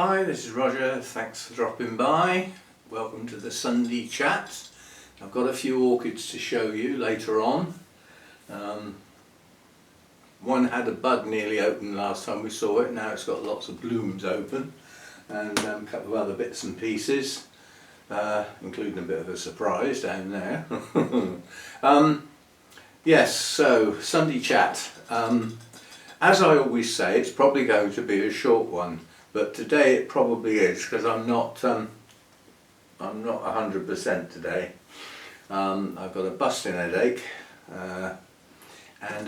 Hi, this is Roger. Thanks for dropping by. Welcome to the Sunday chat. I've got a few orchids to show you later on. One had a bud nearly open last time we saw it. Now it's got lots of blooms open, and a couple of other bits and pieces, including a bit of a surprise down there. Yes, so Sunday chat. As I always say, it's probably going to be a short one. But today it probably is, because I'm not 100% today. I've got a busting headache and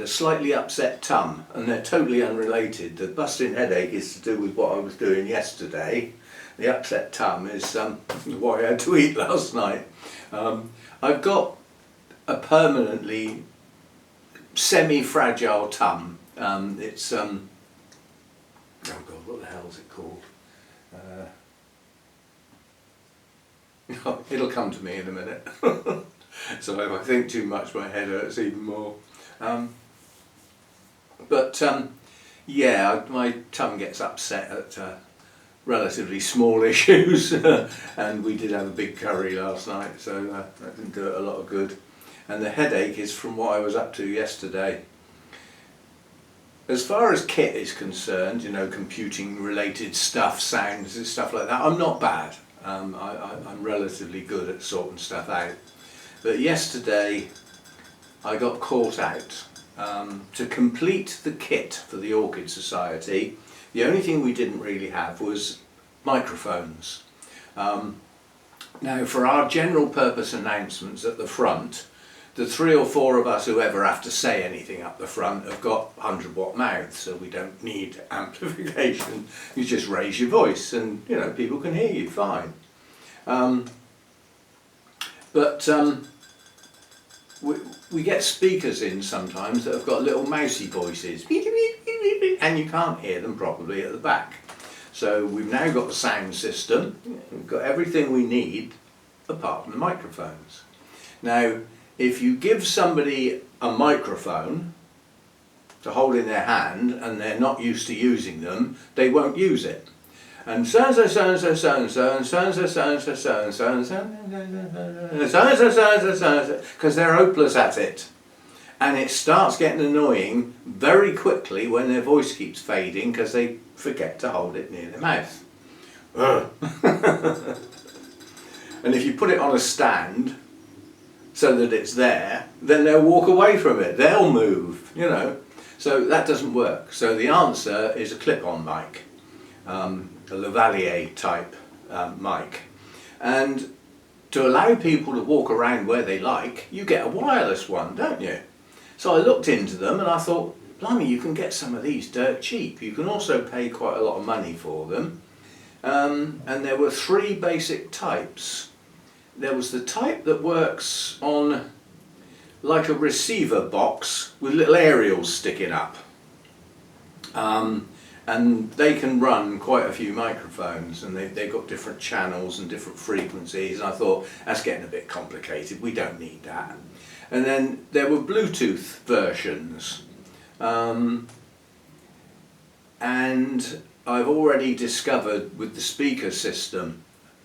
a slightly upset tum, and they're totally unrelated. The busting headache is to do with what I was doing yesterday. The upset tum is what I had to eat last night. I've got a permanently semi-fragile tum. It's oh God, what the hell is it called? It'll come to me in a minute. So if I think too much, my head hurts even more. Yeah, my tongue gets upset at relatively small issues, and we did have a big curry last night, so that didn't do it a lot of good. And the headache is from what I was up to yesterday. As far as kit is concerned, you know, computing related stuff, sounds and stuff like that, I'm not bad. I'm relatively good at sorting stuff out. But yesterday I got caught out. To complete the kit for the Orchid Society, the only thing we didn't really have was microphones. Now for our general purpose announcements at the front, the 3 or 4 of us who ever have to say anything up the front have got 100-watt mouths, so we don't need amplification. You just raise your voice and, you know, people can hear you fine. We get speakers in sometimes that have got little mousy voices, and you can't hear them properly at the back. So we've now got the sound system, we've got everything we need apart from the microphones. Now, if you give somebody a microphone to hold in their hand and they're not used to using them, they won't use it. And so-and-so, so-and-so, so-and-so, and so-and-so, so-and-so, so-and-so, and so-and-so, so-and-so, so-and-so, because they're hopeless at it. And it starts getting annoying very quickly when their voice keeps fading because they forget to hold it near their mouth. And if you put it on a stand, so that it's there, then they'll walk away from it, they'll move, you know. So that doesn't work. So the answer is a clip-on mic, a lavalier type mic. And to allow people to walk around where they like, you get a wireless one, don't you? So I looked into them and I thought, blimey, you can get some of these dirt cheap. You can also pay quite a lot of money for them. And there were 3 basic types. There was the type that works on like a receiver box with little aerials sticking up, and they can run quite a few microphones, and they've got different channels and different frequencies, and I thought that's getting a bit complicated, we don't need that. And then there were Bluetooth versions, and I've already discovered with the speaker system,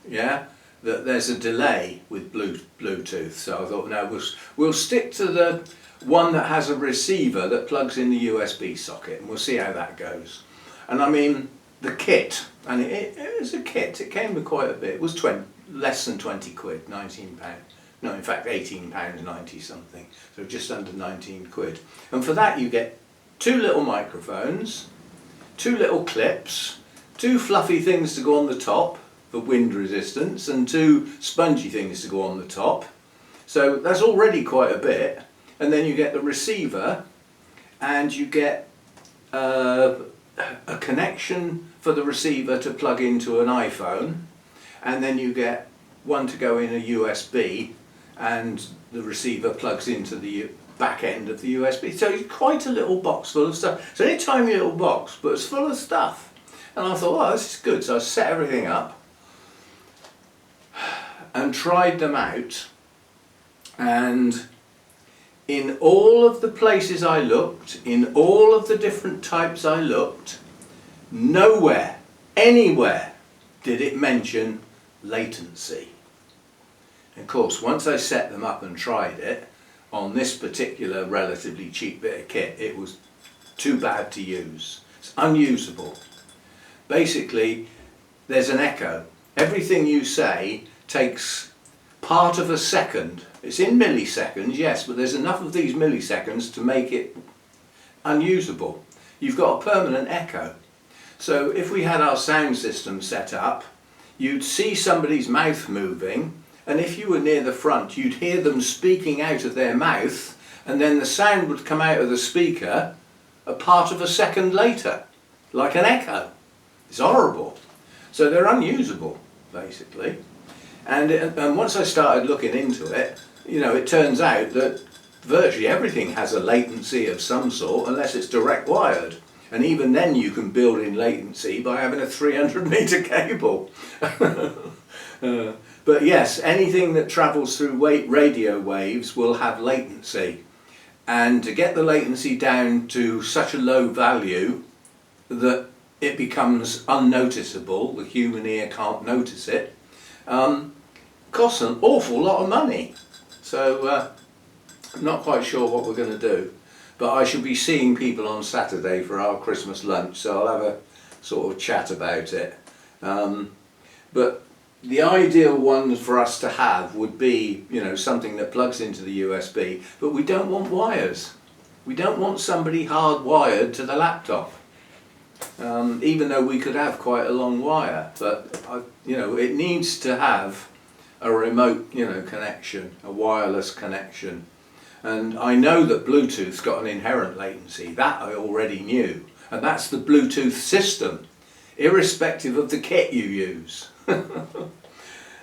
yeah, that there's a delay with Bluetooth, so I thought no, we'll stick to the one that has a receiver that plugs in the USB socket, and we'll see how that goes. And I mean, the kit, and it was a kit, it came with quite a bit, it was less than 20 quid, £19, no in fact £18.90 something, so just under 19 quid. And for that you get 2 little microphones, 2 little clips, 2 fluffy things to go on the top, for wind resistance, and 2 spongy things to go on the top. So that's already quite a bit. And then you get the receiver, and you get a connection for the receiver to plug into an iPhone, and then you get one to go in a USB, and the receiver plugs into the back end of the USB. So it's quite a little box full of stuff. It's only a tiny little box, but it's full of stuff. And I thought, oh, this is good. So I set everything up and tried them out, and in all of the places I looked, in all of the different types I looked, nowhere, anywhere did it mention latency. Of course, once I set them up and tried it on this particular relatively cheap bit of kit, it was too bad to use. It's unusable. Basically, there's an echo. Everything you say takes part of a second. It's in milliseconds, yes, but there's enough of these milliseconds to make it unusable. You've got a permanent echo. So if we had our sound system set up, you'd see somebody's mouth moving, and if you were near the front, you'd hear them speaking out of their mouth, and then the sound would come out of the speaker a part of a second later, like an echo. It's horrible. So they're unusable, basically. And once I started looking into it, you know, it turns out that virtually everything has a latency of some sort, unless it's direct wired. And even then you can build in latency by having a 300-meter cable. But yes, anything that travels through radio waves will have latency. And to get the latency down to such a low value that it becomes unnoticeable, the human ear can't notice it, costs an awful lot of money. So I'm not quite sure what we're going to do. But I shall be seeing people on Saturday for our Christmas lunch, so I'll have a sort of chat about it. But the ideal one for us to have would be, you know, something that plugs into the USB, but we don't want wires. We don't want somebody hardwired to the laptop. Even though we could have quite a long wire, but you know, it needs to have a remote, you know, connection, a wireless connection. And I know that Bluetooth's got an inherent latency, that I already knew, and that's the Bluetooth system, irrespective of the kit you use.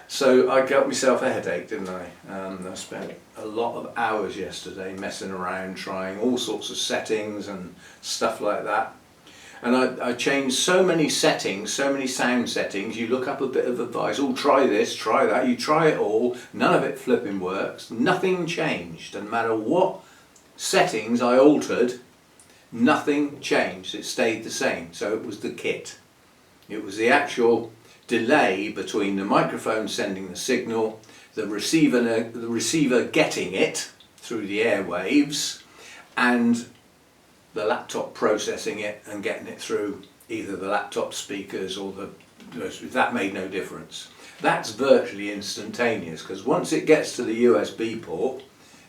So I got myself a headache, didn't I? I spent a lot of hours yesterday messing around, trying all sorts of settings and stuff like that. And I changed so many settings, so many sound settings. You look up a bit of advice, oh, try this, try that, you try it all, none of it flipping works, nothing changed. And no matter what settings I altered, nothing changed, it stayed the same. So it was the kit. It was the actual delay between the microphone sending the signal, the receiver getting it through the airwaves, and the laptop processing it and getting it through either the laptop speakers or that made no difference. That's virtually instantaneous, because once it gets to the USB port,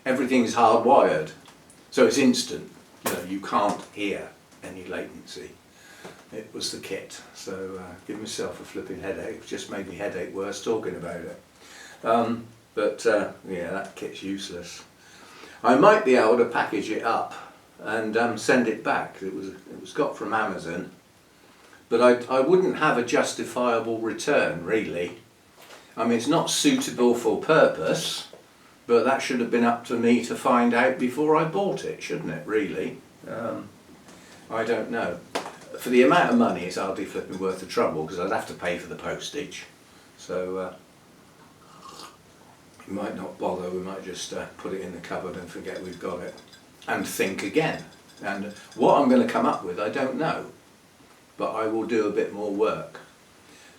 everything's hardwired, so it's instant. You know, you can't hear any latency. It was the kit, so give myself a flipping headache. It just made me headache worse talking about it. Yeah, that kit's useless. I might be able to package it up and send it back. It was got from Amazon, but I wouldn't have a justifiable return, really. I mean, it's not suitable for purpose, but that should have been up to me to find out before I bought it, shouldn't it, really? I don't know. For the amount of money, it's hardly flipping worth the trouble, because I'd have to pay for the postage. So we might not bother, we might just put it in the cupboard and forget we've got it. And think again. And what I'm going to come up with, I don't know. But I will do a bit more work.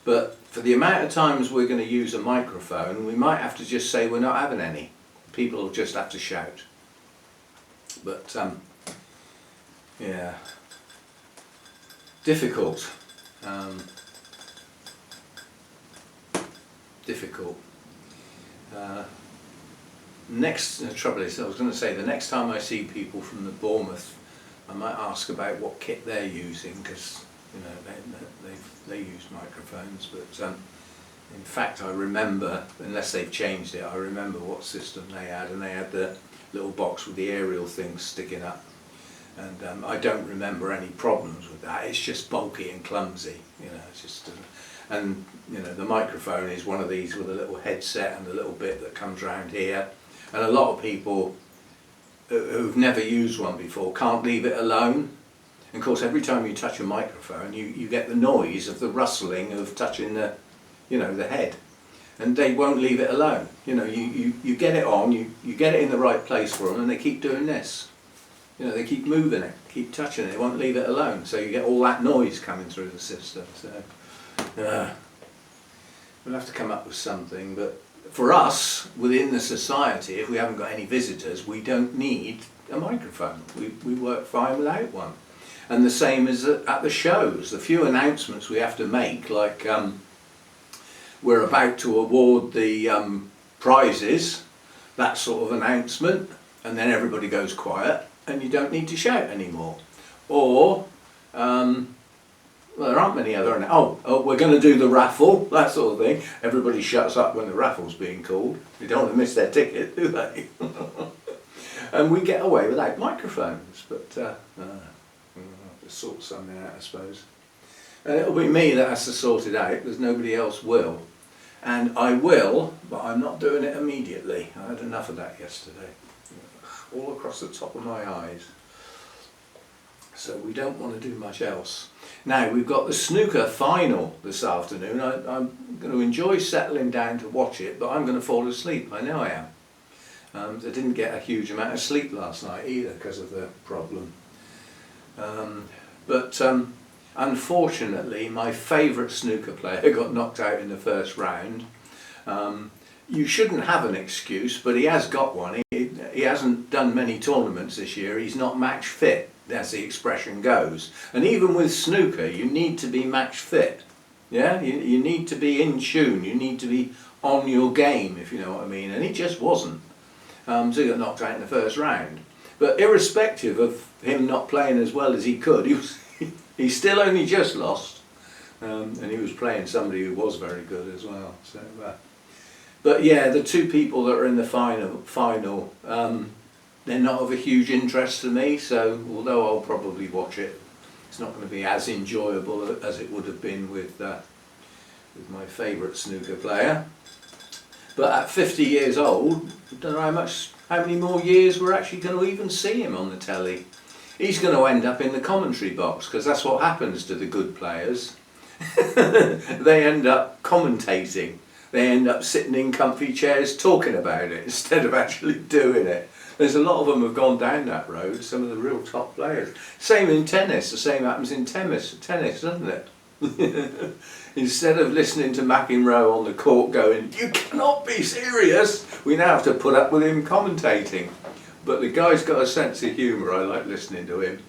But for the amount of times we're going to use a microphone, we might have to just say we're not having any. People will just have to shout. But, yeah. Difficult. Difficult. The trouble is, I was going to say, the next time I see people from the Bournemouth, I might ask about what kit they're using, because you know they use microphones. But in fact, I remember, unless they've changed it, I remember what system they had, and they had the little box with the aerial things sticking up. And I don't remember any problems with that. It's just bulky and clumsy, you know. It's just, and you know, the microphone is one of these with a little headset and a little bit that comes round here. And a lot of people who've never used one before can't leave it alone. And of course, every time you touch a microphone, you get the noise of the rustling of touching the, you know, the head. And they won't leave it alone. You know, you get it on, you get it in the right place for them, and they keep doing this. You know, they keep moving it, keep touching it, they won't leave it alone. So you get all that noise coming through the system. So, We'll have to come up with something, but for us, within the society, if we haven't got any visitors, we don't need a microphone. We work fine without one. And the same as at the shows. The few announcements we have to make, like we're about to award the prizes, that sort of announcement, and then everybody goes quiet and you don't need to shout anymore. Or well, there aren't many other. Oh, we're going to do the raffle, that sort of thing. Everybody shuts up when the raffle's being called. They don't want to miss their ticket, do they? And we get away without microphones. But we'll have to sort something out, I suppose. And it'll be me that has to sort it out, because nobody else will. And I will, but I'm not doing it immediately. I had enough of that yesterday. All across the top of my eyes. So we don't want to do much else. Now we've got the snooker final this afternoon. I'm going to enjoy settling down to watch it, but I'm going to fall asleep. I know I am. I didn't get a huge amount of sleep last night either because of the problem. But unfortunately, my favourite snooker player got knocked out in the first round. You shouldn't have an excuse, but he has got one. He hasn't done many tournaments this year. He's not match fit, as the expression goes. And even with snooker, you need to be match fit. Yeah, you need to be in tune. You need to be on your game, if you know what I mean. And he just wasn't. So he got knocked out in the first round. But irrespective of him not playing as well as he could, he still only just lost. And he was playing somebody who was very good as well. So. But yeah, the two people that are in the final, they're not of a huge interest to me, so although I'll probably watch it, it's not going to be as enjoyable as it would have been with my favourite snooker player. But at 50 years old, I don't know how many more years we're actually going to even see him on the telly. He's going to end up in the commentary box, because that's what happens to the good players. They end up commentating. They end up sitting in comfy chairs talking about it instead of actually doing it. There's a lot of them have gone down that road, some of the real top players. Same in tennis, the same happens in tennis, doesn't it? Instead of listening to McEnroe on the court going, "You cannot be serious," we now have to put up with him commentating. But the guy's got a sense of humour, I like listening to him.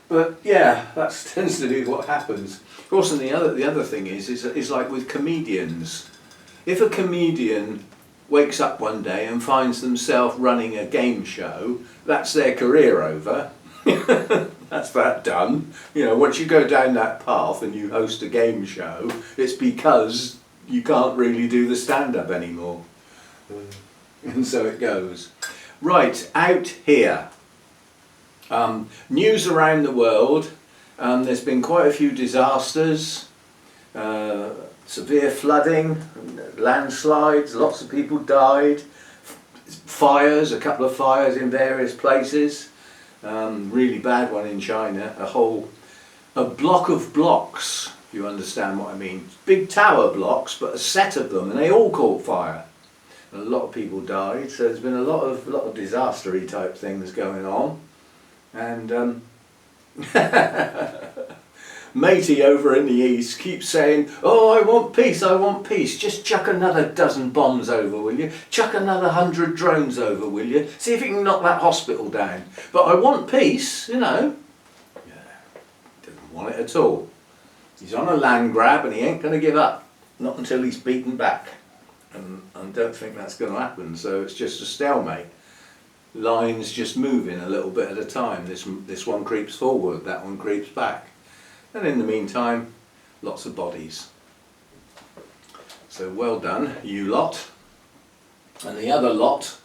But yeah, that tends to be what happens. Of course, and the other thing is like with comedians. If a comedian wakes up one day and finds themselves running a game show, that's their career over. That's that done. You know, once you go down that path and you host a game show, it's because you can't really do the stand-up anymore. And so it goes. Right, out here. News around the world. There's been quite a few disasters, severe flooding, landslides, lots of people died, fires, a couple of fires in various places, really bad one in China, a block of blocks, if you understand what I mean, big tower blocks, but a set of them, and they all caught fire. A lot of people died, so there's been a lot of disaster-y type things going on. And matey over in the east keeps saying, "Oh, I want peace, I want peace. Just chuck another dozen bombs over, will you? Chuck another 100 drones over, will you? See if you can knock that hospital down. But I want peace, you know." Yeah, doesn't want it at all. He's on a land grab and he ain't going to give up. Not until he's beaten back. And I don't think that's going to happen, so it's just a stalemate. Lines just moving a little bit at a time. This one creeps forward, that one creeps back. And in the meantime, lots of bodies. So well done, you lot. And the other lot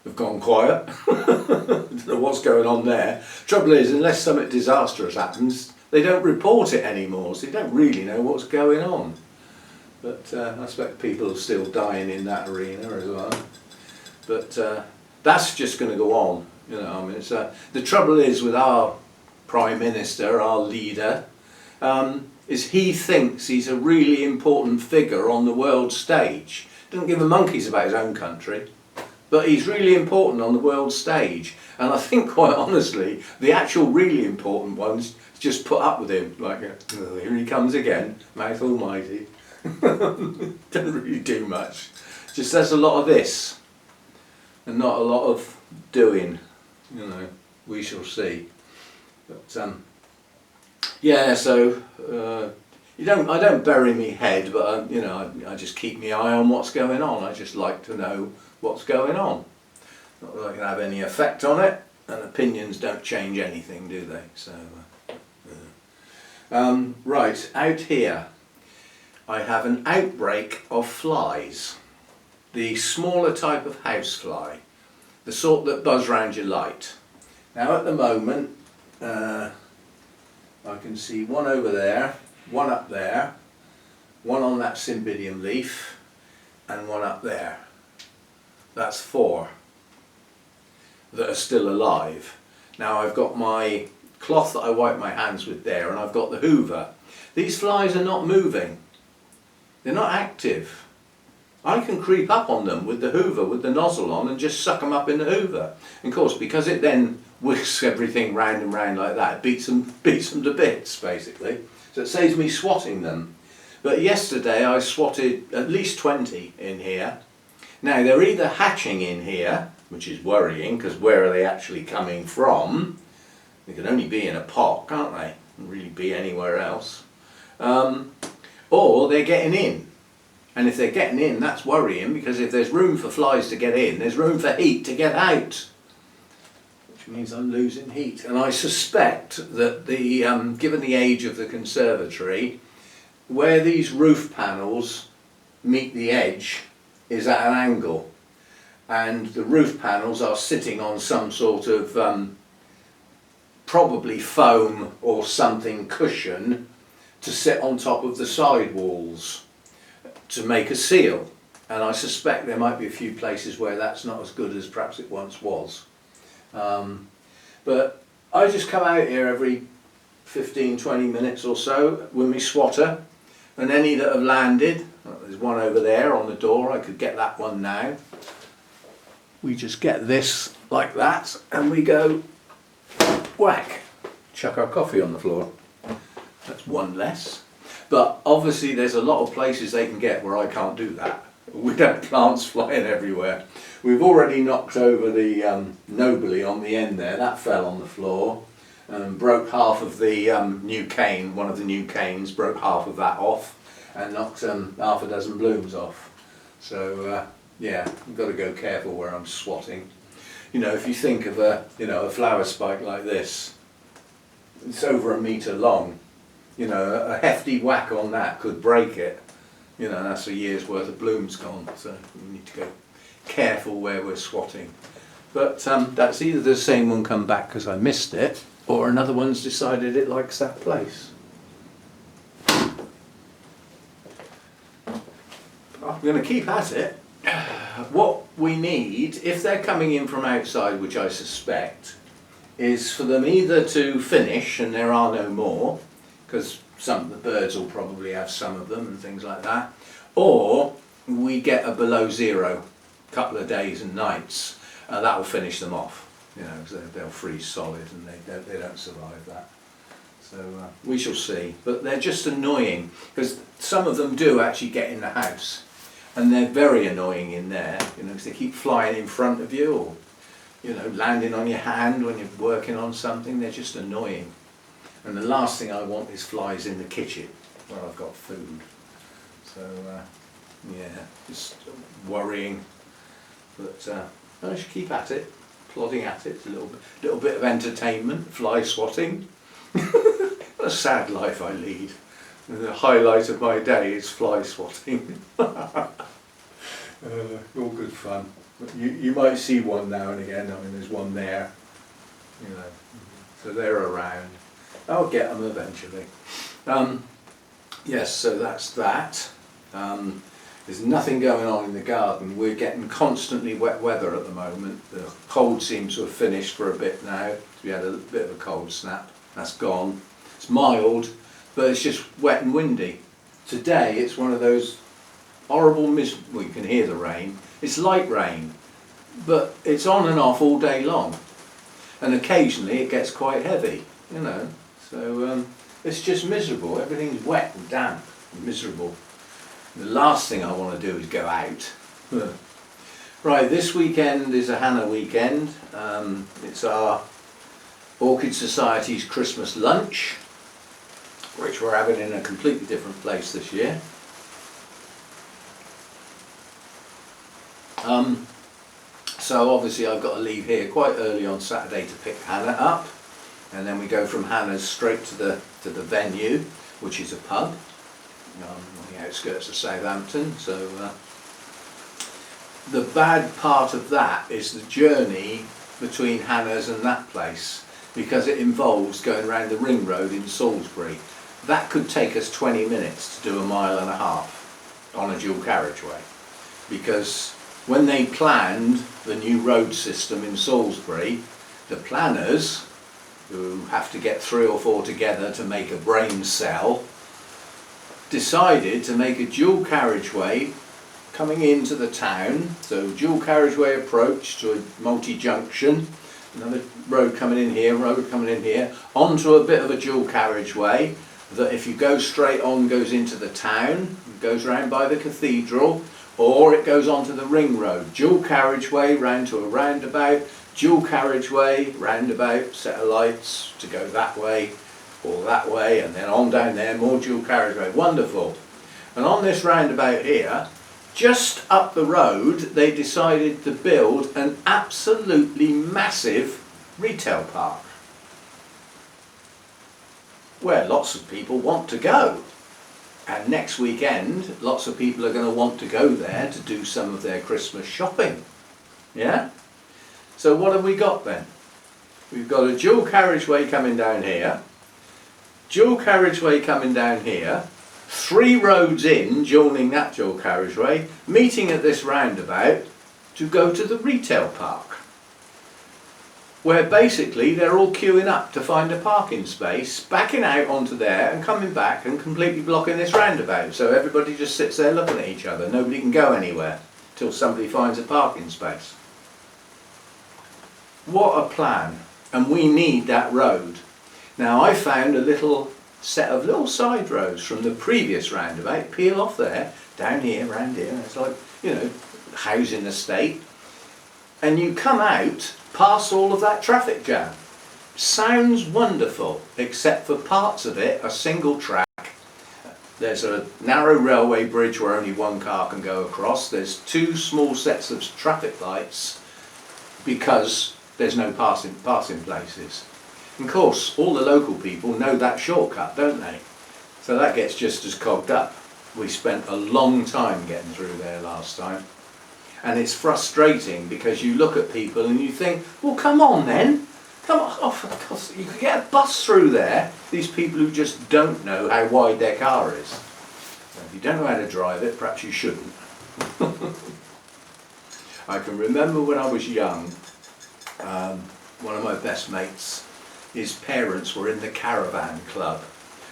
have gone quiet. I don't know what's going on there. Trouble is, unless something disastrous happens, they don't report it anymore, so you don't really know what's going on. But I expect people are still dying in that arena as well. But that's just going to go on, you know. I mean, the trouble is with our Prime Minister, our leader, is he thinks he's a really important figure on the world stage. Doesn't give a monkeys about his own country, but he's really important on the world stage. And I think, quite honestly, the actual really important ones just put up with him. Like, oh, here he comes again, mouth almighty. Doesn't really do much. Just does a lot of this and not a lot of doing. You know, we shall see. But yeah, so I don't bury me head, but you know, I just keep my eye on what's going on. I just like to know what's going on. Not that I can have any effect on it, and opinions don't change anything, do they? So, right, out here I have an outbreak of flies. The smaller type of housefly, the sort that buzz round your light. Now at the moment, I can see one over there, one up there, one on that cymbidium leaf, and one up there. That's 4 that are still alive. Now I've got my cloth that I wipe my hands with there, and I've got the hoover. These flies are not moving. They're not active. I can creep up on them with the hoover, with the nozzle on, and just suck them up in the hoover. And of course, because it then whisks everything round and round like that, it beats them to bits, basically. So it saves me swatting them. But yesterday I swatted at least 20 in here. Now they're either hatching in here, which is worrying, because where are they actually coming from? They can only be in a pot, can't they? Can't really be anywhere else. Or they're getting in. And if they're getting in, that's worrying, because if there's room for flies to get in, there's room for heat to get out. Which means I'm losing heat. And I suspect that given the age of the conservatory, where these roof panels meet the edge is at an angle. And the roof panels are sitting on some sort of probably foam or something cushion to sit on top of the side walls to make a seal, and I suspect there might be a few places where that's not as good as perhaps it once was. But I just come out here every 15-20 minutes or so with my swatter, and any that have landed, there's one over there on the door, I could get that one now. We just get this like that and we go whack, chuck our coffee on the floor. That's one less. But obviously there's a lot of places they can get where I can't do that. We have plants flying everywhere. We've already knocked over the nobly on the end there. That fell on the floor and broke half of the new cane. One of the new canes broke half of that off and knocked half a dozen blooms off. So yeah, I've got to go careful where I'm swatting. You know, if you think of a flower spike like this, it's over 1 metre long. You know, a hefty whack on that could break it. You know, that's a year's worth of blooms gone. So we need to go careful where we're swatting. But that's either the same one come back because I missed it, or another one's decided it likes that place. I'm going to keep at it. What we need, if they're coming in from outside, which I suspect, is for them either to finish and there are no more, because some of the birds will probably have some of them and things like that, or we get a below zero couple of days and nights, that will finish them off, you know, because they'll freeze solid and they don't survive that. So we shall see. But they're just annoying, because some of them do actually get in the house, and they're very annoying in there, you know, because they keep flying in front of you, or you know, landing on your hand when you're working on something. They're just annoying. And the last thing I want is flies in the kitchen where I've got food. So yeah, just worrying. But I should keep at it, plodding at it. A little bit of entertainment, fly swatting. What a sad life I lead. And the highlight of my day is fly swatting. All good fun. You might see one now and again. I mean, there's one there. You know, so they're around. I'll get them eventually. Yes, so that's that. There's nothing going on in the garden. We're getting constantly wet weather at the moment. The cold seems to have finished for a bit now. We had a bit of a cold snap. That's gone. It's mild, but it's just wet and windy. Today it's one of those horrible well, you can hear the rain. It's light rain. but it's on and off all day long, and occasionally it gets quite heavy, you know, so it's just miserable. Everything's wet and damp and miserable. The last thing I want to do is go out. Right, this weekend is a Hannah weekend. It's our Orchid Society's Christmas lunch, which we're having in a completely different place this year. So obviously I've got to leave here quite early on Saturday to pick Hannah up, and then we go from Hannah's straight to the venue, which is a pub on the outskirts of Southampton. So the bad part of that is the journey between Hannah's and that place, because it involves going around the ring road in Salisbury. That could take us 20 minutes to do 1.5 miles on a dual carriageway, because when they planned the new road system in Salisbury, the planners, who have to get 3 or 4 together to make a brain cell, decided to make a dual carriageway coming into the town, so dual carriageway approach to a multi-junction, another road coming in here, road coming in here, onto a bit of a dual carriageway that, if you go straight on, goes into the town, goes round by the cathedral, or it goes onto the ring road. Dual carriageway round to a roundabout, dual carriageway, roundabout, set of lights to go that way or that way, and then on down there, more dual carriageway. Wonderful. And on this roundabout here, just up the road, they decided to build an absolutely massive retail park, where lots of people want to go. And next weekend, lots of people are going to want to go there to do some of their Christmas shopping. Yeah? So what have we got then? We've got a dual carriageway coming down here, dual carriageway coming down here, 3 roads in joining that dual carriageway, meeting at this roundabout to go to the retail park, where basically they're all queuing up to find a parking space, backing out onto there and coming back and completely blocking this roundabout. So everybody just sits there looking at each other. Nobody can go anywhere till somebody finds a parking space. What a plan. And we need that road. Now, I found a little set of little side roads from the previous roundabout, peel off there, down here, round here, and it's like, you know, housing estate. And you come out past all of that traffic jam. Sounds wonderful, except for parts of it are single track. There's a narrow railway bridge where only 1 car can go across. There's 2 small sets of traffic lights because there's no passing places. And of course, all the local people know that shortcut, don't they? So that gets just as cogged up. We spent a long time getting through there last time. And it's frustrating because you look at people and you think, well, come on then. Come on, oh, for God's, you could get a bus through there. These people who just don't know how wide their car is. If you don't know how to drive it, perhaps you shouldn't. I can remember when I was young, one of my best mates, his parents were in the caravan club.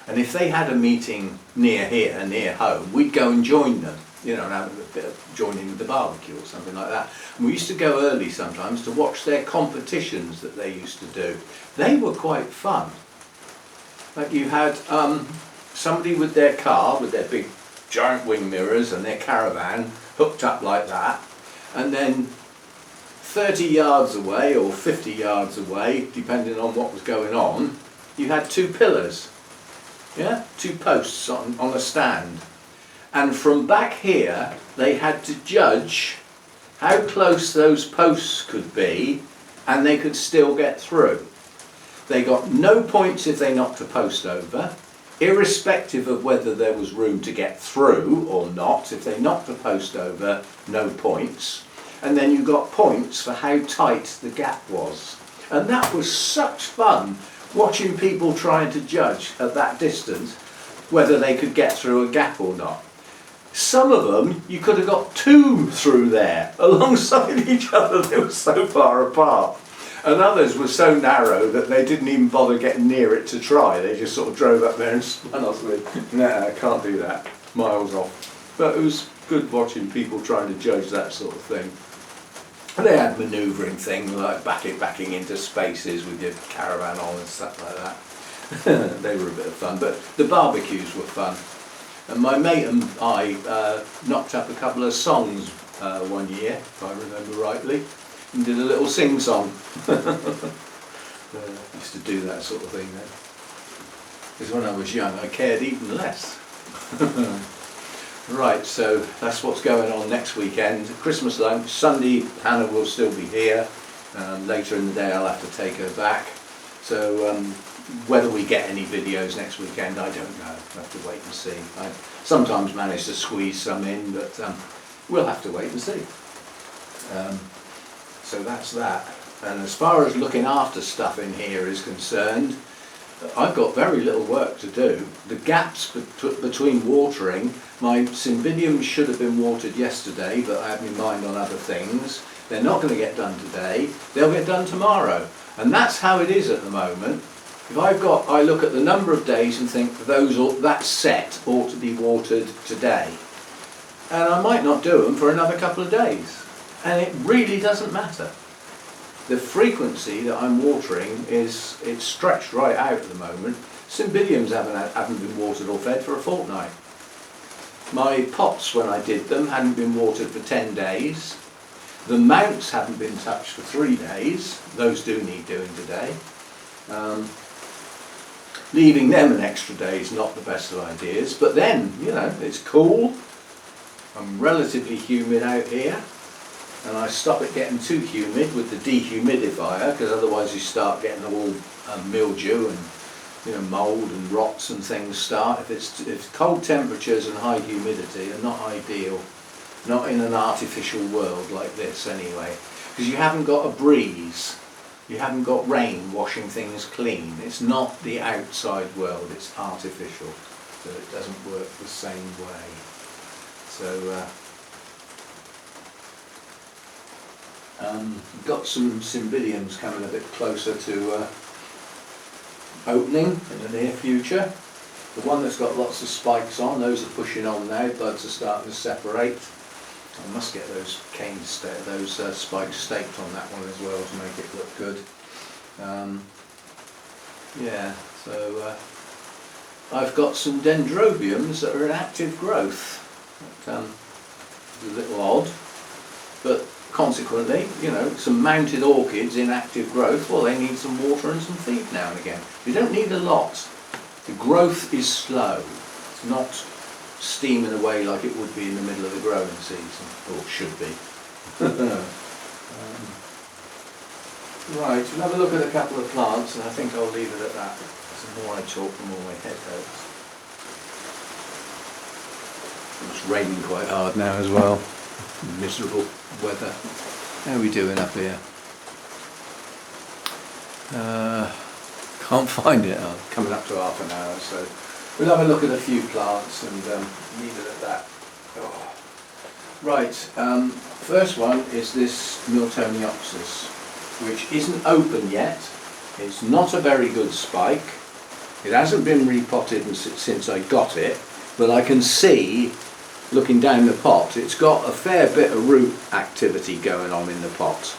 And if they had a meeting near here, near home, we'd go and join them. You know, and have a bit of joining with the barbecue or something like that. And we used to go early sometimes to watch their competitions that they used to do. They were quite fun. Like you had somebody with their car, with their big giant wing mirrors and their caravan hooked up like that, and then 30 yards away or 50 yards away, depending on what was going on, you had 2 pillars, yeah, 2 posts on a stand. And from back here, they had to judge how close those posts could be, and they could still get through. They got no points if they knocked a post over, irrespective of whether there was room to get through or not. If they knocked a post over, no points. And then you got points for how tight the gap was. And that was such fun, watching people trying to judge at that distance whether they could get through a gap or not. Some of them, you could have got 2 through there, alongside each other. They were so far apart. And others were so narrow that they didn't even bother getting near it to try. They just sort of drove up there and spun off with, nah, I can't do that. Miles off. But it was good watching people trying to judge that sort of thing. They had manoeuvring things like backing into spaces with your caravan on and stuff like that. They were a bit of fun, but the barbecues were fun. And my mate and I knocked up a couple of songs one year, if I remember rightly, and did a little sing-song. Used to do that sort of thing then. Because when I was young I cared even less. Right, so that's what's going on next weekend. Christmas lunch, Sunday Hannah will still be here. Later in the day I'll have to take her back. So whether we get any videos next weekend, I don't know. I'll have to wait and see. I sometimes manage to squeeze some in, but we'll have to wait and see. So that's that. And as far as looking after stuff in here is concerned, I've got very little work to do. The gaps between watering, my cymbidiums should have been watered yesterday, but I have my mind on other things. They're not going to get done today, they'll get done tomorrow. And that's how it is at the moment. If I look at the number of days and think that set ought to be watered today. And I might not do them for another couple of days. And it really doesn't matter. The frequency that I'm watering it's stretched right out at the moment. Cymbidiums haven't been watered or fed for a fortnight. My pots, when I did them, hadn't been watered for 10 days. The mounts haven't been touched for 3 days. Those do need doing today. Leaving them an extra day is not the best of ideas, but then, you know, it's cool. I'm relatively humid out here. And I stop it getting too humid with the dehumidifier, because otherwise you start getting all mildew and, you know, mould and rots and things start. If cold temperatures and high humidity are not ideal, not in an artificial world like this anyway, because you haven't got a breeze, you haven't got rain washing things clean. It's not the outside world, it's artificial, so it doesn't work the same way. So we've got some cymbidiums coming a bit closer to opening in the near future. The one that's got lots of spikes on, those are pushing on now, buds are starting to separate. I must get those spikes staked on that one as well to make it look good. Yeah, so I've got some dendrobiums that are in active growth. A little odd, but consequently, you know, some mounted orchids in active growth, well, they need some water and some feed now and again. You don't need a lot. The growth is slow. It's not steaming away like it would be in the middle of the growing season, or should be. Right, we'll have a look at a couple of plants, and I think I'll leave it at that. The more I talk, the more my head hurts. It's raining quite hard now as well. Miserable weather. How are we doing up here? Can't find it. Oh, coming up to half an hour, so we'll have a look at a few plants and leave it at that. Oh. Right, first one is this Miltoniopsis, which isn't open yet. It's not a very good spike. It hasn't been repotted since I got it, but I can see, looking down the pot, it's got a fair bit of root activity going on in the pot.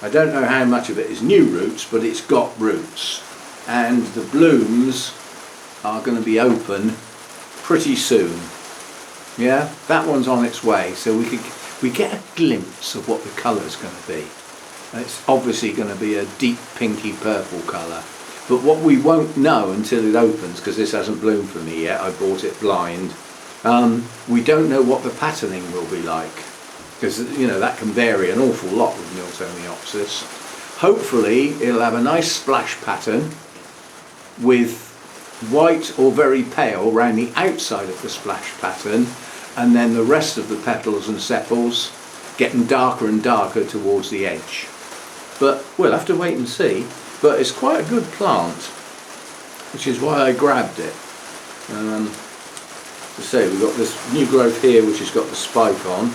I don't know how much of it is new roots, but it's got roots. And the blooms are going to be open pretty soon. Yeah, that one's on its way, so we get a glimpse of what the colour's going to be. And it's obviously going to be a deep pinky purple colour. But what we won't know until it opens, because this hasn't bloomed for me yet, I bought it blind, we don't know what the patterning will be like, because, you know, that can vary an awful lot with Miltoniopsis. Hopefully it'll have a nice splash pattern with white or very pale around the outside of the splash pattern, and then the rest of the petals and sepals getting darker and darker towards the edge. But we'll have to wait and see. But it's quite a good plant, which is why I grabbed it. To say, we've got this new growth here which has got the spike on.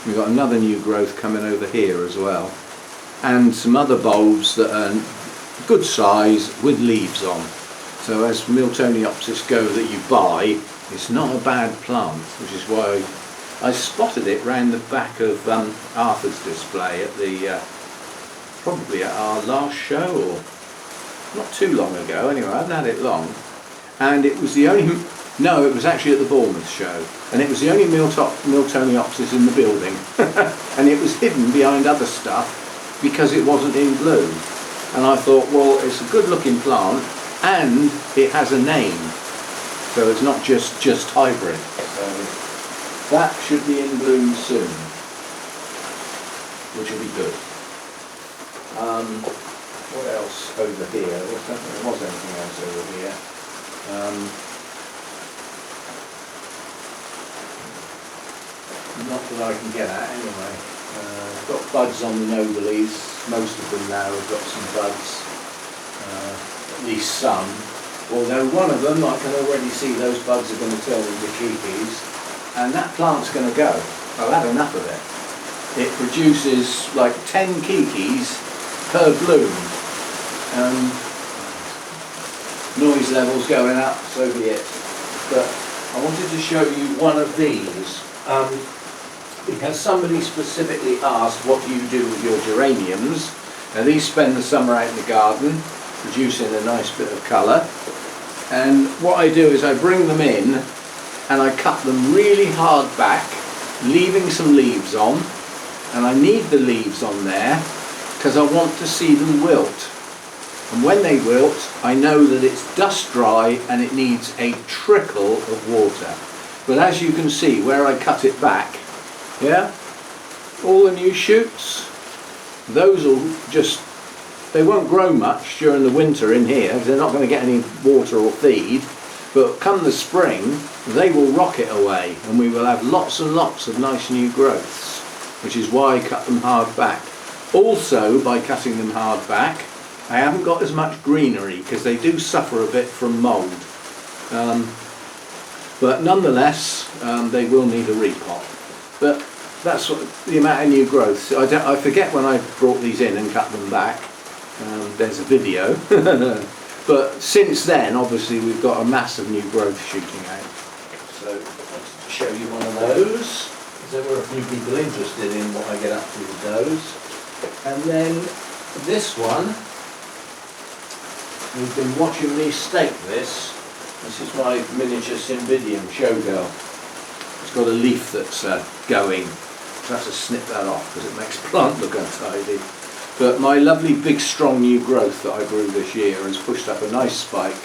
We've got another new growth coming over here as well, and some other bulbs that are good size with leaves on. So as Miltoniopsis go that you buy, it's not a bad plant, which is why I spotted it round the back of Arthur's display at the probably at our last show, or not too long ago. Anyway, I haven't had it long, and it was the only. No, it was actually at the Bournemouth show, and it was the only Miltoniopsis in the building, and it was hidden behind other stuff because it wasn't in bloom. And I thought, well, it's a good-looking plant, and it has a name, so it's not just hybrid. So that should be in bloom soon, which will be good. What else over here? There was anything else over here. Not that I can get at anyway. Got buds on the Nobelies. Most of them now have got some buds. At least some. Although one of them, I can already see those buds are going to turn into kikis. And that plant's going to go. I've had enough of it. It produces like 10 kikis per bloom. Noise levels going up, so be it. But I wanted to show you one of these. Because somebody specifically asked, what do you do with your geraniums? Now these spend the summer out in the garden, producing a nice bit of colour. And what I do is I bring them in and I cut them really hard back, leaving some leaves on. And I need the leaves on there because I want to see them wilt. And when they wilt, I know that it's dust dry and it needs a trickle of water. But as you can see, where I cut it back, yeah, all the new shoots, those will just, they won't grow much during the winter in here because they're not going to get any water or feed, but come the spring they will rocket away and we will have lots and lots of nice new growths, which is why I cut them hard back. Also, by cutting them hard back, I haven't got as much greenery because they do suffer a bit from mould, but nonetheless they will need a repot. But that's what, the amount of new growth. I forget when I brought these in and cut them back. There's a video. But since then, obviously, we've got a massive new growth shooting out. So let's show you one of those. There were a few people interested in what I get up to with those. And then this one, you've been watching me stake this. This is my miniature Cymbidium showgirl. It's got a leaf that's going, so I have to snip that off because it makes the plant look untidy. But my lovely big strong new growth that I grew this year has pushed up a nice spike.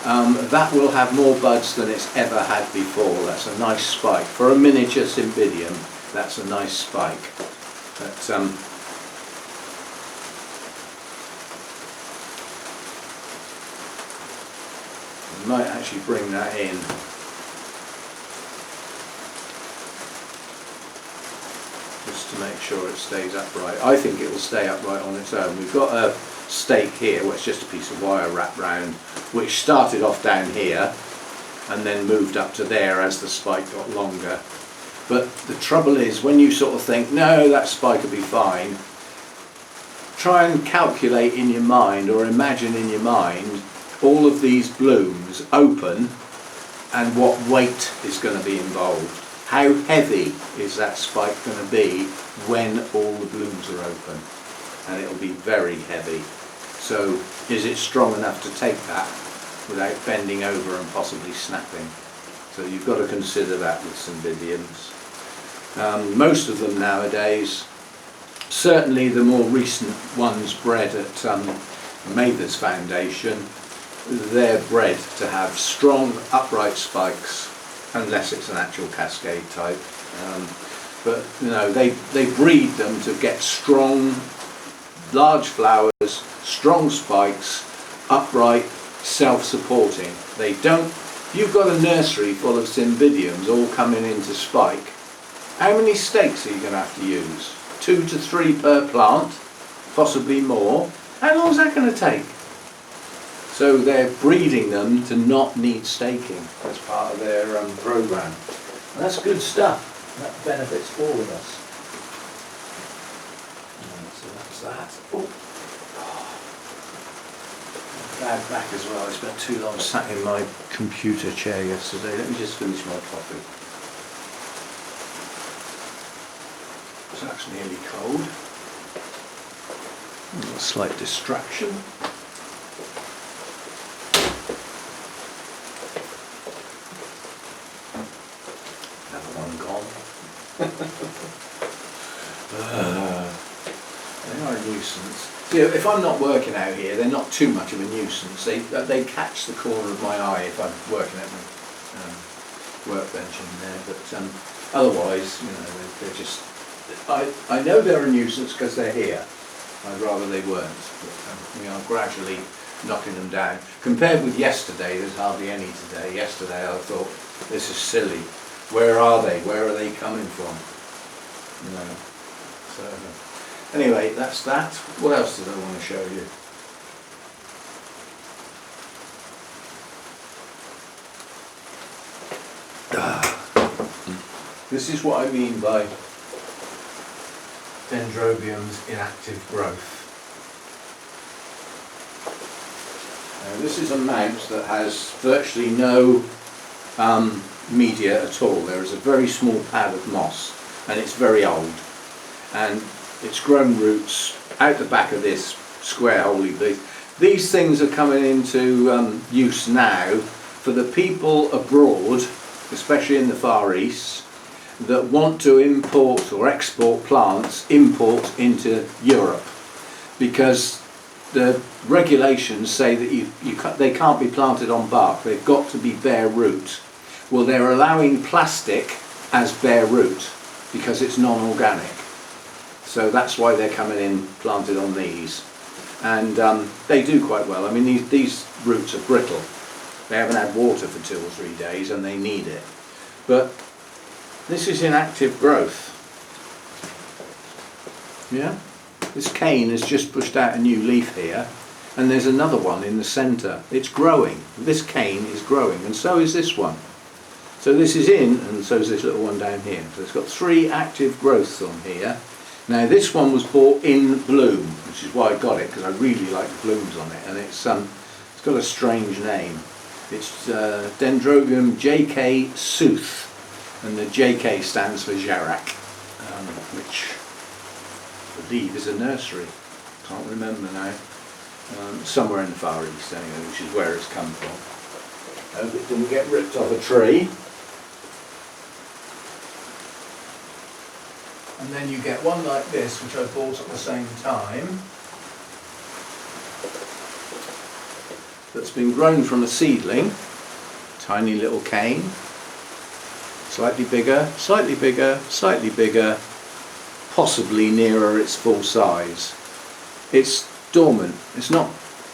That will have more buds than it's ever had before. That's a nice spike. For a miniature Cymbidium, that's a nice spike. But, I might actually bring that in. Just to make sure it stays upright. I think it will stay upright on its own. We've got a stake here, which is just a piece of wire wrapped round, which started off down here and then moved up to there as the spike got longer. But the trouble is, when you sort of think, no, that spike will be fine, try and calculate in your mind or imagine in your mind all of these blooms open and what weight is going to be involved. How heavy is that spike going to be when all the blooms are open? And it'll be very heavy. So is it strong enough to take that without bending over and possibly snapping? So you've got to consider that with Cymbidiums. Most of them nowadays, certainly the more recent ones bred at Mather's Foundation, they're bred to have strong upright spikes, unless it's an actual cascade type. But you know, they breed them to get strong, large flowers, strong spikes, upright, self-supporting. They don't. If you've got a nursery full of Cymbidiums all coming into spike, how many stakes are you going to have to use? 2 to 3 per plant, possibly more. How long is that going to take? So they're breeding them to not need staking as part of their program. And that's good stuff. That benefits all of us. So that's that. Oh. Bad back as well. I spent too long sat in my computer chair yesterday. Let me just finish my coffee. So that's nearly cold. A slight distraction. Another one gone. They are a nuisance. Yeah, if I'm not working out here, they're not too much of a nuisance. They catch the corner of my eye if I'm working at my workbench in there. But otherwise, you know, they're just. I know they're a nuisance because they're here. I'd rather they weren't. But, we are gradually knocking them down. Compared with yesterday, there's hardly any today. Yesterday I thought, this is silly. Where are they? Where are they coming from? You know. So anyway, that's that. What else did I want to show you? This is what I mean by Dendrobium's inactive growth. Now, this is a mount that has virtually no media at all. There is a very small pad of moss and it's very old, and it's grown roots out the back of this square holy piece. These things are coming into use now for the people abroad, especially in the Far East, that want to import or export plants, import into Europe, because the regulations say that they can't be planted on bark, they've got to be bare root. Well, they're allowing plastic as bare root because it's non-organic. So that's why they're coming in planted on these. And they do quite well. I mean, these roots are brittle. They haven't had water for 2 or 3 days and they need it. But this is inactive growth. Yeah? This cane has just pushed out a new leaf here, and there's another one in the centre. It's growing. This cane is growing, and so is this one. So this is in, and so is this little one down here. So it's got 3 active growths on here. Now this one was bought in bloom, which is why I got it, because I really like the blooms on it, and it's got a strange name. It's Dendrobium JK Sooth, and the JK stands for Jarak, which I believe is a nursery. Can't remember now. Somewhere in the Far East anyway, which is where it's come from. Hope it didn't get ripped off a tree. And then you get one like this, which I bought at the same time, that's been grown from a seedling, tiny little cane, slightly bigger, slightly bigger, slightly bigger, possibly nearer its full size. It's dormant, it's not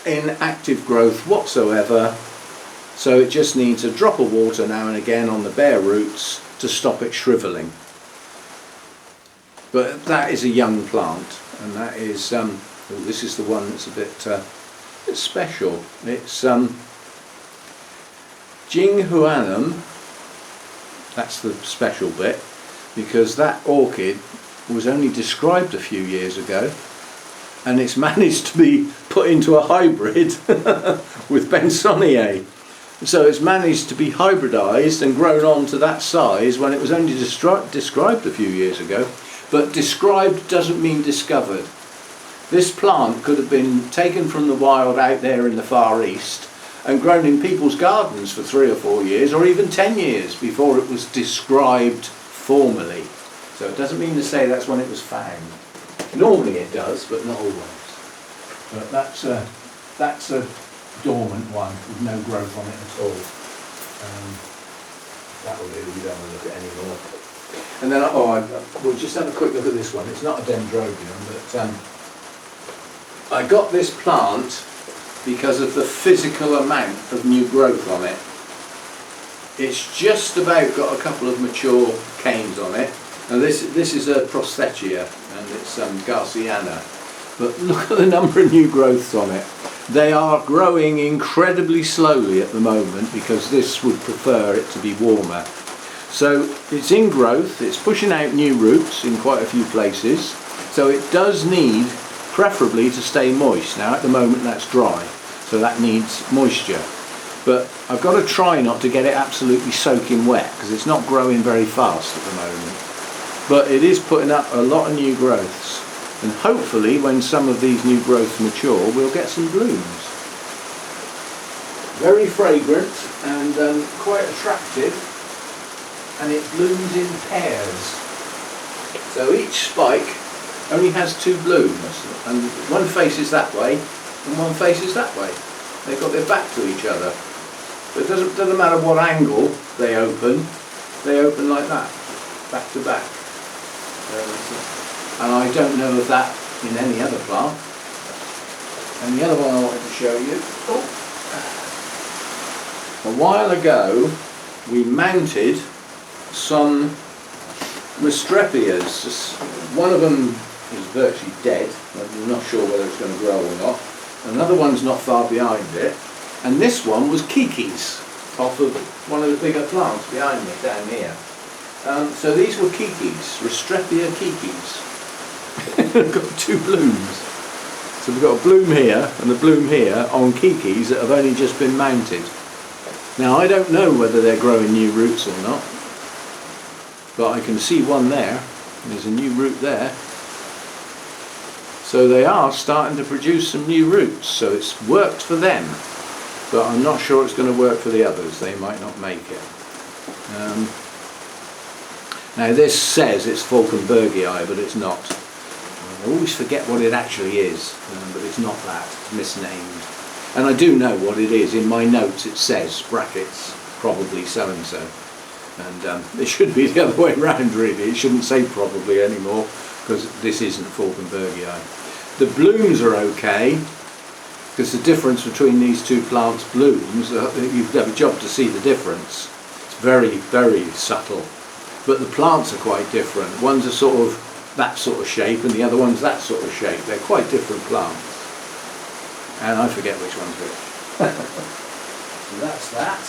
in active growth whatsoever, so it just needs a drop of water now and again on the bare roots to stop it shrivelling. But that is a young plant, and that is, this is the one that's a bit special. It's Jinghuanum, that's the special bit, because that orchid was only described a few years ago, and it's managed to be put into a hybrid with Bensonier. So it's managed to be hybridised and grown on to that size when it was only described a few years ago. But described doesn't mean discovered. This plant could have been taken from the wild out there in the Far East and grown in people's gardens for 3 or 4 years, or even 10 years before it was described formally. So it doesn't mean to say that's when it was found. Normally it does, but not always. But that's a dormant one with no growth on it at all. That will do, we don't want to look at any more. And then, we'll just have a quick look at this one. It's not a dendrobium, but I got this plant because of the physical amount of new growth on it. It's just about got a couple of mature canes on it. Now this is a Prosthetia, and it's Garciana. But look at the number of new growths on it. They are growing incredibly slowly at the moment because this would prefer it to be warmer. So it's in growth, it's pushing out new roots in quite a few places, so it does need preferably to stay moist. Now at the moment that's dry, so that needs moisture. But I've got to try not to get it absolutely soaking wet because it's not growing very fast at the moment. but it is putting up a lot of new growths, and hopefully when some of these new growths mature we'll get some blooms. Very fragrant and quite attractive, and it blooms in pairs. So each spike only has 2 blooms, and one faces that way and one faces that way. They've got their back to each other. But it doesn't matter what angle they open like that, back to back. And I don't know of that in any other plant. And the other one I wanted to show you, a while ago we mounted some Restrepias. One of them is virtually dead, I'm not sure whether it's going to grow or not. Another one's not far behind it, and this one was Kikis off of one of the bigger plants behind me down here. So these were Kikis, Restrepia Kikis. They've got 2 blooms. So we've got a bloom here and a bloom here on Kikis that have only just been mounted. Now I don't know whether they're growing new roots or not, but I can see one there. There's a new root there. So they are starting to produce some new roots, so it's worked for them, but I'm not sure it's going to work for the others. They might not make it. Now this says it's Falkenbergii, but it's not. I always forget what it actually is, but it's not that. It's misnamed. And I do know what it is. In my notes it says, brackets, probably so and so. And it should be the other way around really. It shouldn't say probably anymore, because this isn't Falkenbergii. The blooms are okay, because the difference between these 2 plants' blooms, you have a job to see the difference. It's very, very subtle. But the plants are quite different. One's a sort of that sort of shape and the other one's that sort of shape. They're quite different plants. And I forget which one's which. So that's that.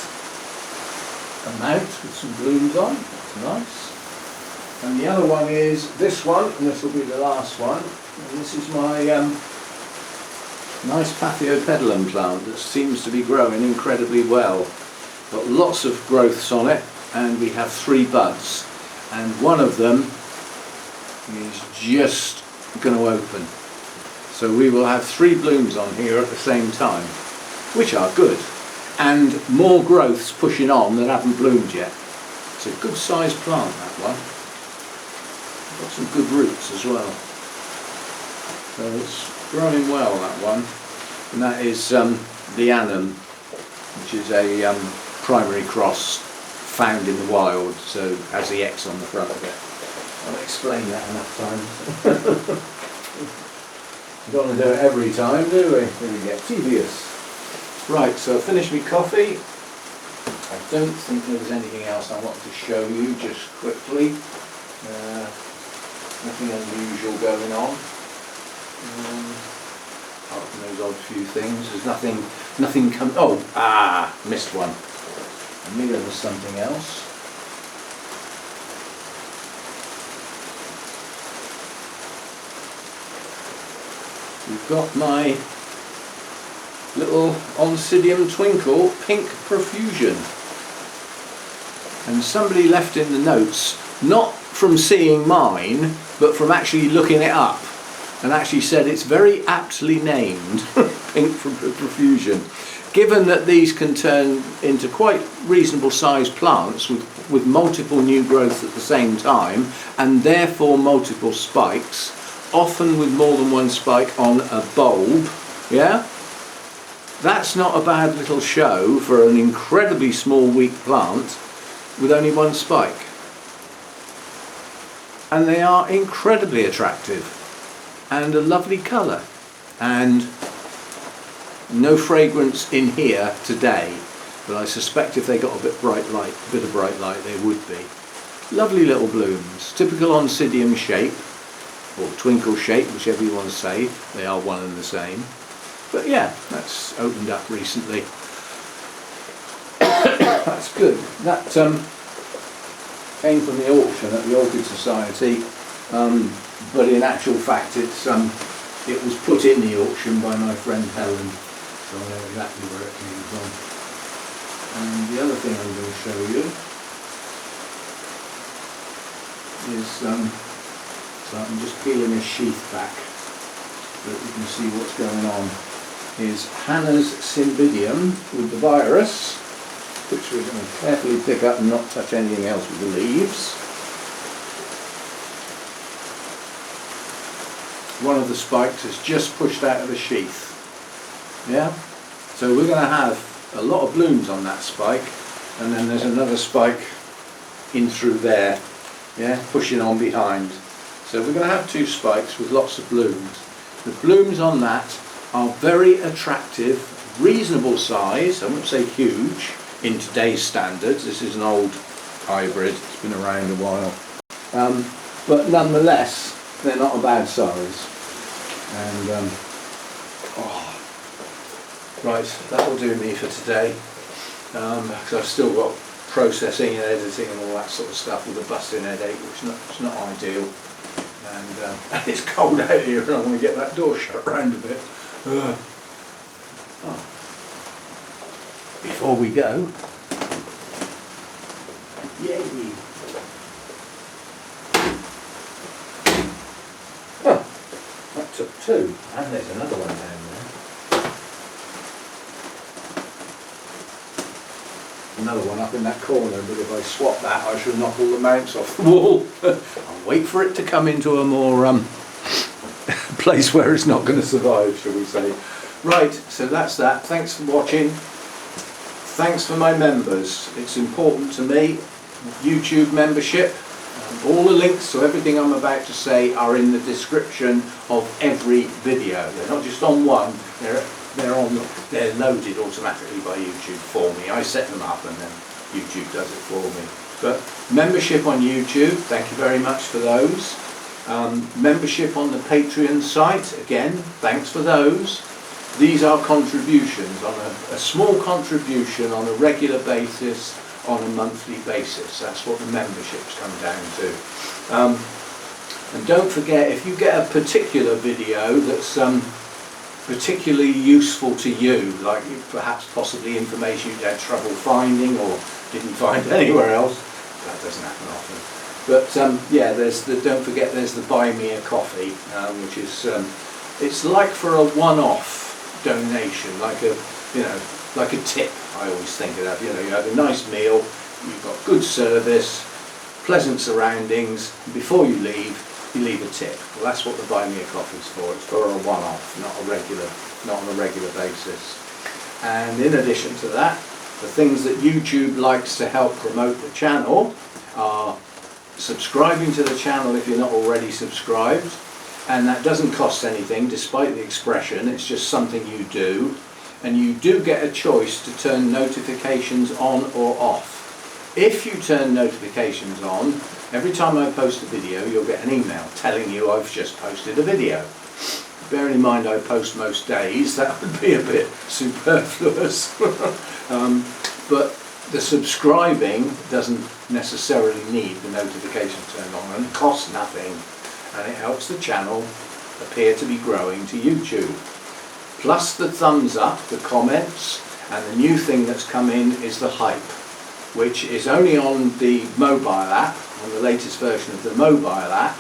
A mount with some blooms on. That's nice. And the other one is this one, and this will be the last one. And this is my nice Paphiopedilum plant that seems to be growing incredibly well. Got lots of growths on it, and we have 3 buds, and one of them is just going to open. So we will have 3 blooms on here at the same time, which are good, and more growths pushing on that haven't bloomed yet. It's a good sized plant, that one. Got some good roots as well. So it's growing well, that one. And that is the Annam, which is a primary cross found in the wild, so has the X on the front of it. I'll explain that enough times. We don't want to do it every time, do we? Then we get tedious. Right, so I finished my coffee. I don't think there was anything else I wanted to show you, just quickly. Nothing unusual going on. Apart from those odd few things, there's nothing come. Missed one. I knew there was something else. We've got my little Oncidium Twinkle Pink Profusion. And somebody left in the notes, not from seeing mine, but from actually looking it up, and actually said it's very aptly named Pink Profusion. Given that these can turn into quite reasonable sized plants with multiple new growths at the same time, and therefore multiple spikes, often with more than one spike on a bulb, yeah? That's not a bad little show for an incredibly small, weak plant with only one spike. And they are incredibly attractive and a lovely colour, and no fragrance in here today, but I suspect if they got a bit of bright light they would be. Lovely little blooms, typical Oncidium shape, or twinkle shape, whichever you want to say. They are one and the same. But yeah, that's opened up recently. That's good. That came from the auction at the Orchid Society, but in actual fact it was put in the auction by my friend Helen, so I know exactly where it came from. And the other thing I'm going to show you is, so I'm just peeling this sheath back so that you can see what's going on, is Hannah's Cymbidium with the virus, which we're going to carefully pick up and not touch anything else with the leaves. One of the spikes is just pushed out of the sheath. Yeah? So we're going to have a lot of blooms on that spike, and then there's another spike in through there, yeah, pushing on behind. So we're going to have two spikes with lots of blooms. The blooms on that are very attractive, reasonable size, I wouldn't say huge in today's standards. This is an old hybrid, it's been around a while. But nonetheless, they're not a bad size. And right, that will do me for today, because I've still got processing and editing and all that sort of stuff with a busting headache, which is not ideal. And it's cold out here and I want to get that door shut round a bit. Before we go, yay! Oh, that took two, and there's another one down there. Another one up in that corner, but if I swap that I should knock all the mounts off the wall. I'll wait for it to come into a more place where it's not going to survive, shall we say. Right, so that's that. Thanks for watching. Thanks for my members. It's important to me. YouTube membership. All the links to everything I'm about to say are in the description of every video. They're not just on one, they're loaded automatically by YouTube for me. I set them up and then YouTube does it for me. But membership on YouTube, thank you very much for those. Membership on the Patreon site, again, thanks for those. These are contributions, on a small contribution on a regular basis, on a monthly basis. That's what the memberships come down to. And don't forget, if you get a particular video that's particularly useful to you, like perhaps possibly information you had trouble finding or didn't find anywhere else, that doesn't happen often. But yeah, don't forget there's the Buy Me a Coffee, which is it's like for a one-off donation, like a tip. I always think of that. You have a nice meal, you've got good service, pleasant surroundings, and before you leave a tip. Well, that's what the Buy Me a Coffee is for. It's for a one-off, not on a regular basis. And in addition to that, the things that YouTube likes to help promote the channel are subscribing to the channel if you're not already subscribed, and that doesn't cost anything, despite the expression. It's just something you do. And you do get a choice to turn notifications on or off. If you turn notifications on, every time I post a video you'll get an email telling you I've just posted a video. Bearing in mind I post most days, that would be a bit superfluous. But the subscribing doesn't necessarily need the notification turned on, and it costs nothing, and it helps the channel appear to be growing to YouTube. Plus the thumbs up, the comments, and the new thing that's come in is the hype, which is only on the mobile app, on the latest version of the mobile app,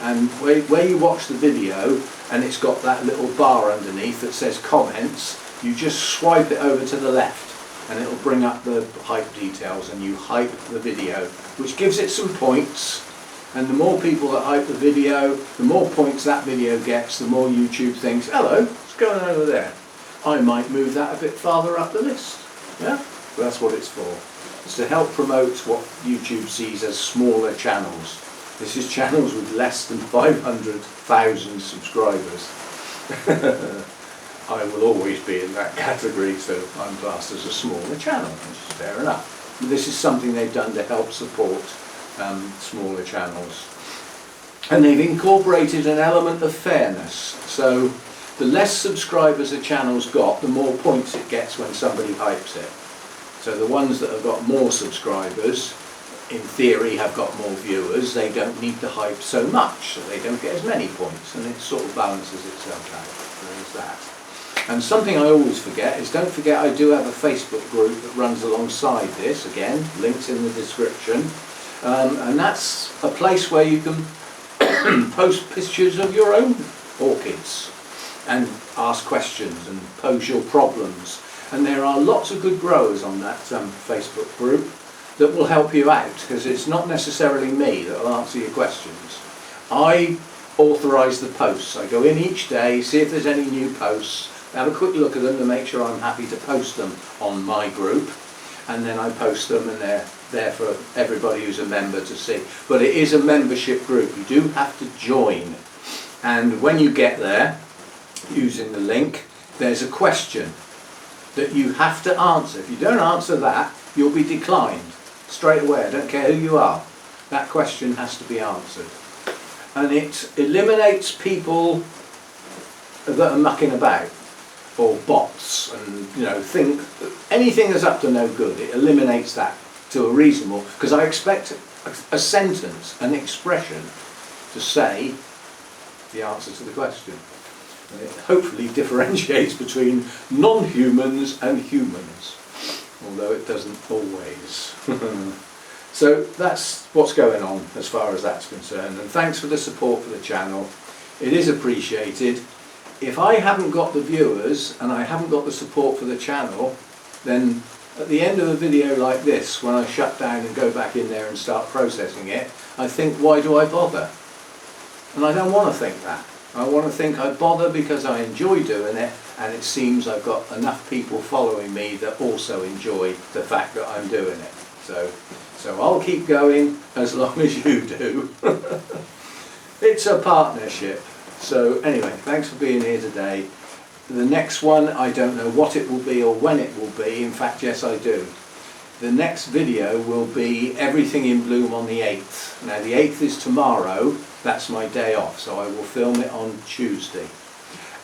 and where you watch the video and it's got that little bar underneath that says comments, you just swipe it over to the left and it'll bring up the hype details, and you hype the video, which gives it some points. And the more people that hype the video, the more points that video gets, the more YouTube thinks, hello, what's going on over there? I might move that a bit farther up the list. Yeah? Well, that's what it's for. It's to help promote what YouTube sees as smaller channels. This is channels with less than 500,000 subscribers. I will always be in that category, so I'm classed as a smaller channel, which is fair enough. But this is something they've done to help support smaller channels. And they've incorporated an element of fairness. So the less subscribers a channel's got, the more points it gets when somebody hypes it. So the ones that have got more subscribers, in theory, have got more viewers. They don't need to hype so much, so they don't get as many points, and it sort of balances itself out. There's that. And something I always forget is, don't forget I do have a Facebook group that runs alongside this. Again, links in the description. and that's a place where you can post pictures of your own orchids and ask questions and pose your problems. And there are lots of good growers on that Facebook group that will help you out, because it's not necessarily me that will answer your questions. I authorise the posts. I go in each day, see if there's any new posts, have a quick look at them to make sure I'm happy to post them on my group, and then I post them and they're there for everybody who's a member to see. But it is a membership group. You do have to join, and when you get there using the link, there's a question that you have to answer. If you don't answer that, you'll be declined straight away. I don't care who you are. That question has to be answered. And it eliminates people that are mucking about, or bots, and think anything that's up to no good. It eliminates that to a reasonable, because I expect a sentence, an expression to say the answer to the question. And it hopefully differentiates between non-humans and humans, although it doesn't always. So that's what's going on as far as that's concerned, and thanks for the support for the channel. It is appreciated. If I haven't got the viewers and I haven't got the support for the channel, then at the end of a video like this, when I shut down and go back in there and start processing it, I think, why do I bother? And I don't want to think that. I want to think I bother because I enjoy doing it, and it seems I've got enough people following me that also enjoy the fact that I'm doing it. So I'll keep going as long as you do. It's a partnership. So anyway, thanks for being here today. The next one, I don't know what it will be or when it will be. In fact, yes, I do. The next video will be everything in bloom on the 8th. Now the 8th is tomorrow. That's my day off, so I will film it on Tuesday.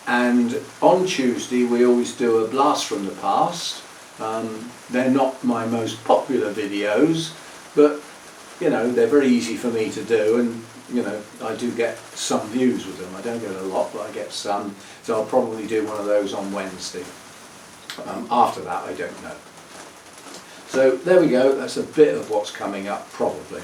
And on Tuesday we always do a blast from the past. They're not my most popular videos, but they're very easy for me to do, and I do get some views with them. I don't get a lot, but I get some, so I'll probably do one of those on Wednesday. After that, I don't know. So there we go, that's a bit of what's coming up probably.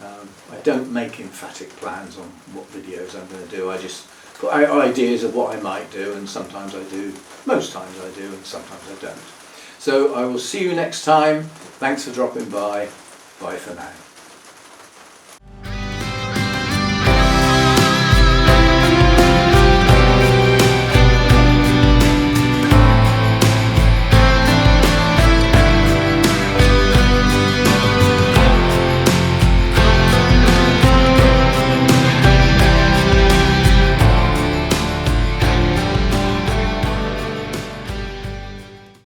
I don't make emphatic plans on what videos I'm going to do. I just put out ideas of what I might do, and sometimes I do, most times I do, and sometimes I don't. So I will see you next time. Thanks for dropping by. Bye for now.